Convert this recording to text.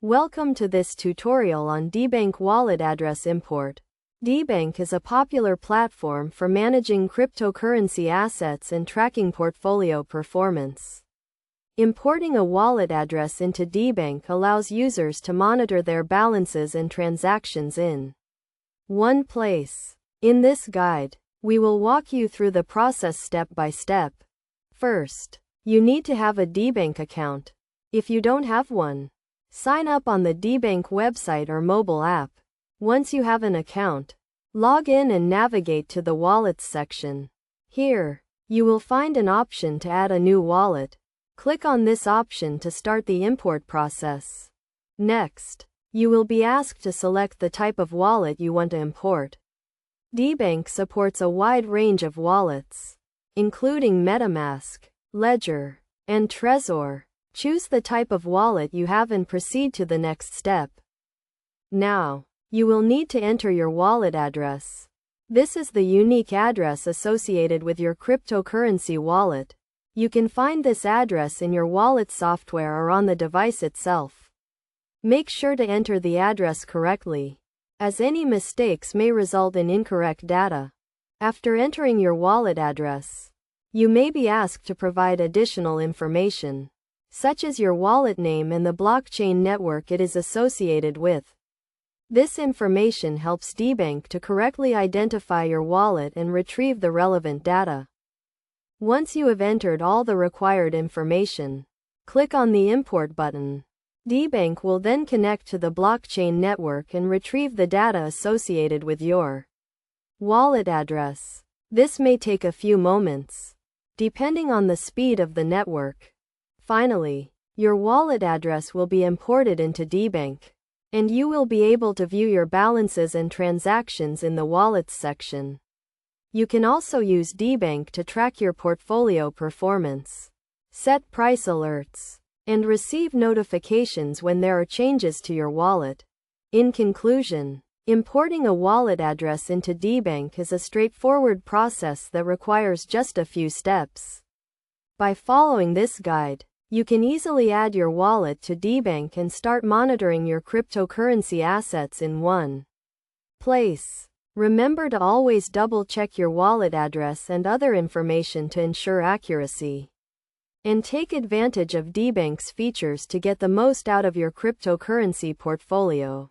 Welcome to this tutorial on Debank wallet address import. Debank is a popular platform for managing cryptocurrency assets and tracking portfolio performance. Importing a wallet address into Debank allows users to monitor their balances and transactions in one place. In this guide, we will walk you through the process step by step. First, you need to have a Debank account. If you don't have one, sign up on the Debank website or mobile app. Once you have an account, log in and navigate to the Wallets section. Here, you will find an option to add a new wallet. Click on this option to start the import process. Next, you will be asked to select the type of wallet you want to import. Debank supports a wide range of wallets, including MetaMask, Ledger, and Trezor. Choose the type of wallet you have and proceed to the next step. Now, you will need to enter your wallet address. This is the unique address associated with your cryptocurrency wallet. You can find this address in your wallet software or on the device itself. Make sure to enter the address correctly, as any mistakes may result in incorrect data. After entering your wallet address, you may be asked to provide additional information, such as your wallet name and the blockchain network it is associated with. This information helps Debank to correctly identify your wallet and retrieve the relevant data. Once you have entered all the required information, click on the Import button. Debank will then connect to the blockchain network and retrieve the data associated with your wallet address. This may take a few moments, depending on the speed of the network. Finally, your wallet address will be imported into Debank, and you will be able to view your balances and transactions in the Wallets section. You can also use Debank to track your portfolio performance, set price alerts, and receive notifications when there are changes to your wallet. In conclusion, importing a wallet address into Debank is a straightforward process that requires just a few steps. By following this guide, you can easily add your wallet to Debank and start monitoring your cryptocurrency assets in one place. Remember to always double-check your wallet address and other information to ensure accuracy. And take advantage of Debank's features to get the most out of your cryptocurrency portfolio.